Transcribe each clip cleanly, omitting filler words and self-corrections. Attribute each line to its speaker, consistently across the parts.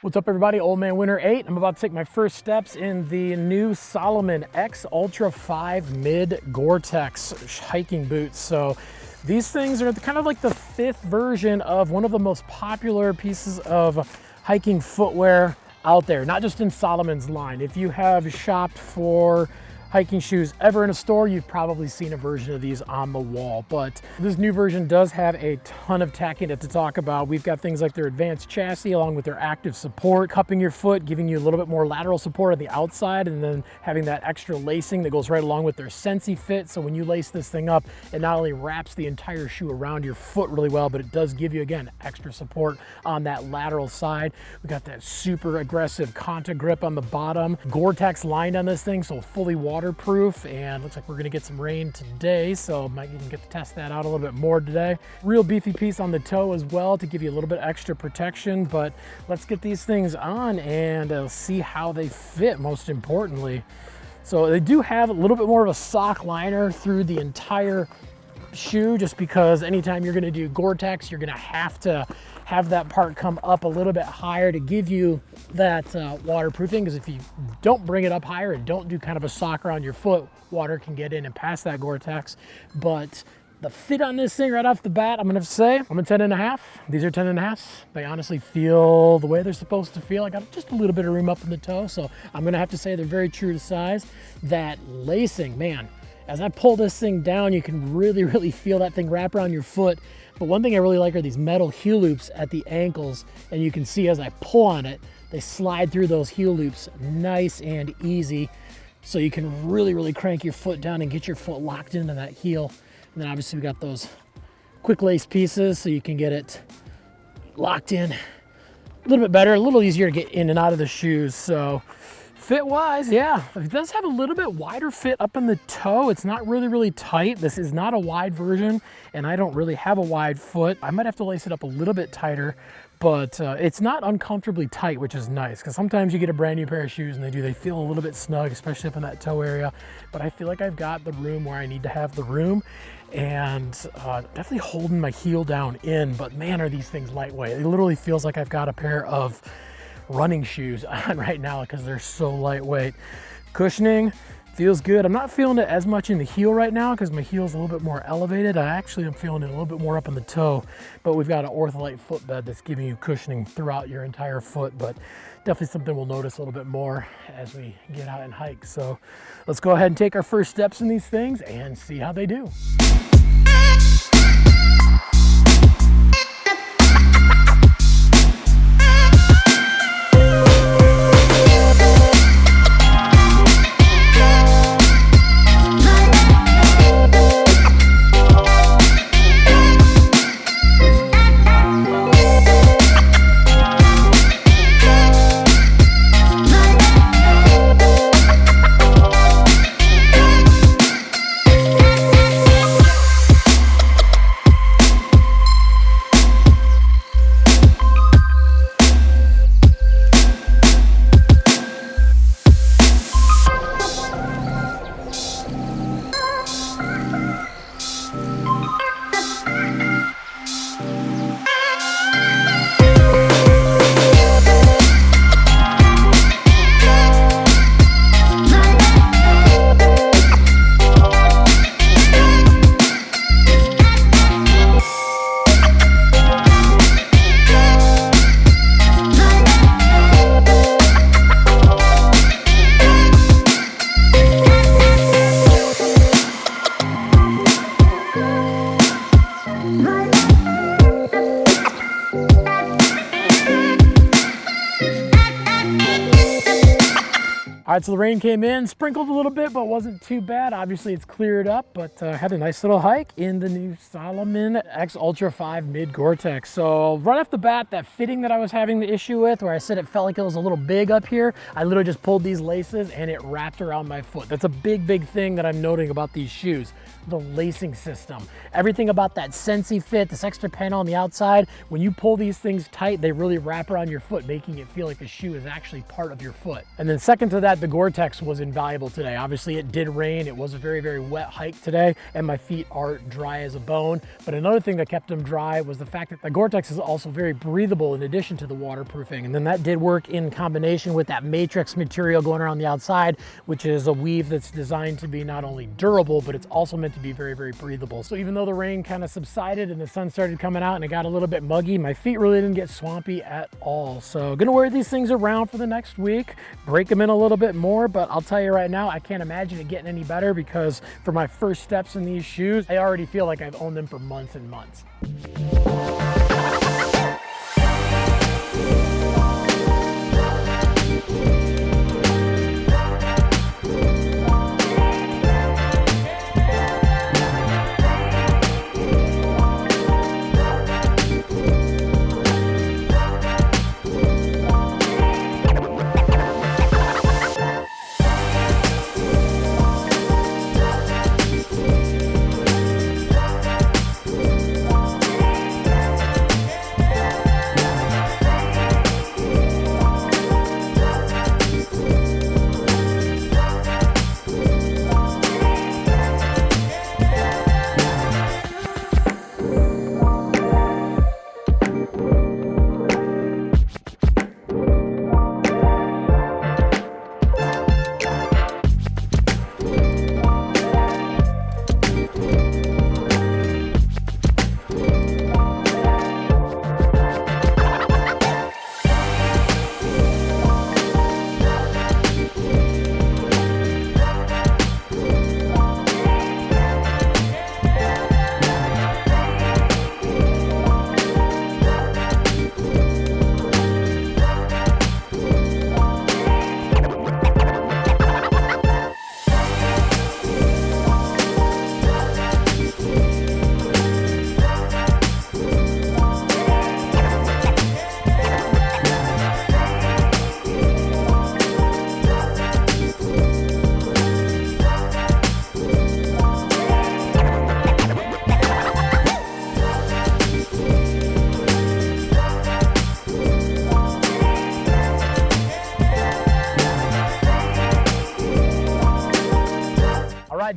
Speaker 1: What's up everybody, Old Man Winter 8. I'm about to take my first steps in the new Salomon X Ultra 5 Mid Gore-Tex hiking boots. So these things are kind of like the fifth version of one of the most popular pieces of hiking footwear out there, not just in Salomon's line. If you have shopped for hiking shoes ever in a store, you've probably seen a version of these on the wall, but this new version does have a ton of tackiness to talk about. We've got things like their advanced chassis along with their active support, cupping your foot, giving you a little bit more lateral support on the outside, and then having that extra lacing that goes right along with their Sensi fit. So when you lace this thing up, it not only wraps the entire shoe around your foot really well, but it does give you, again, extra support on that lateral side. We got that super aggressive Conta grip on the bottom, Gore-Tex lined on this thing, so fully waterproof, and looks like we're gonna get some rain today, so might even get to test that out a little bit more today. Real beefy piece on the toe as well to give you a little bit extra protection, but let's get these things on and see how they fit, most importantly. So they do have a little bit more of a sock liner through the entire shoe, just because anytime you're gonna do Gore-Tex, you're gonna have to have that part come up a little bit higher to give you that waterproofing, because if you don't bring it up higher and don't do kind of a sock around your foot, water can get in and pass that Gore-Tex. But the fit on this thing right off the bat, I'm gonna say, I'm a 10.5. These are 10.5s. They honestly feel the way they're supposed to feel. I got just a little bit of room up in the toe, so I'm gonna have to say they're very true to size. That lacing, man, as I pull this thing down, you can really feel that thing wrap around your foot. But one thing I really like are these metal heel loops at the ankles, and you can see as I pull on it, they slide through those heel loops nice and easy. So you can really crank your foot down and get your foot locked into that heel. And then obviously we got those quick lace pieces so you can get it locked in a little bit better, a little easier to get in and out of the shoes. So fit wise, yeah, it does have a little bit wider fit up in the toe. It's not really tight. This is not a wide version, and I don't really have a wide foot. I might have to lace it up a little bit tighter, but it's not uncomfortably tight, which is nice, because sometimes you get a brand new pair of shoes and they feel a little bit snug, especially up in that toe area. But I feel like I've got the room where I need to have the room, and definitely holding my heel down in, but man, are these things lightweight. It literally feels like I've got a pair of running shoes on right now because they're so lightweight. Cushioning feels good. I'm not feeling it as much in the heel right now because my heel's a little bit more elevated. I actually am feeling it a little bit more up in the toe, but we've got an Ortholite footbed that's giving you cushioning throughout your entire foot, but definitely something we'll notice a little bit more as we get out and hike. So let's go ahead and take our first steps in these things and see how they do. All right, so the rain came in, sprinkled a little bit, but wasn't too bad. Obviously it's cleared up, but had a nice little hike in the new Salomon X Ultra 5 Mid Gore-Tex. So right off the bat, that fitting that I was having the issue with, where I said it felt like it was a little big up here, I literally just pulled these laces and it wrapped around my foot. That's a big thing that I'm noting about these shoes. The lacing system. Everything about that Sensi fit, this extra panel on the outside, when you pull these things tight, they really wrap around your foot, making it feel like the shoe is actually part of your foot. And then second to that, the Gore-Tex was invaluable today. Obviously it did rain. It was a very, very wet hike today and my feet are dry as a bone. But another thing that kept them dry was the fact that the Gore-Tex is also very breathable in addition to the waterproofing. And then that did work in combination with that matrix material going around the outside, which is a weave that's designed to be not only durable, but it's also meant to be very, very breathable. So even though the rain kind of subsided and the sun started coming out and it got a little bit muggy, my feet really didn't get swampy at all. So gonna wear these things around for the next week, break them in a little bit more, but I'll tell you right now, I can't imagine it getting any better because for my first steps in these shoes, I already feel like I've owned them for months and months.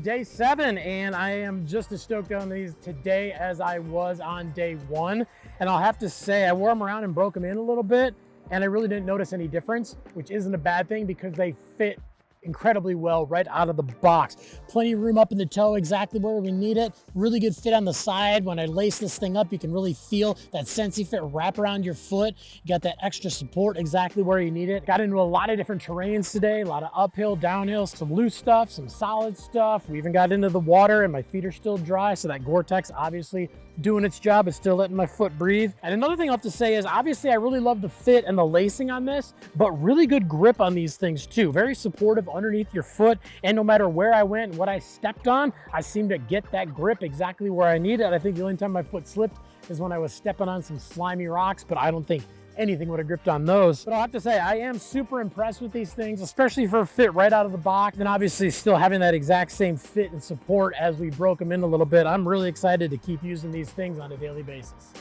Speaker 1: Day 7, and I am just as stoked on these today as I was on day 1. And I'll have to say, I wore them around and broke them in a little bit, and I really didn't notice any difference, which isn't a bad thing because they fit incredibly well right out of the box. Plenty of room up in the toe, exactly where we need it. Really good fit on the side. When I lace this thing up, you can really feel that Sensi fit wrap around your foot. You got that extra support exactly where you need it. Got into a lot of different terrains today, a lot of uphill, downhill, some loose stuff, some solid stuff. We even got into the water and my feet are still dry, so that Gore-Tex obviously doing its job. It's still letting my foot breathe. And another thing I have to say is obviously I really love the fit and the lacing on this, but really good grip on these things too. Very supportive underneath your foot, and no matter where I went and what I stepped on, I seem to get that grip exactly where I need it. I think the only time my foot slipped is when I was stepping on some slimy rocks, but I don't think anything would have gripped on those. But I'll have to say, I am super impressed with these things, especially for a fit right out of the box. And obviously still having that exact same fit and support as we broke them in a little bit. I'm really excited to keep using these things on a daily basis.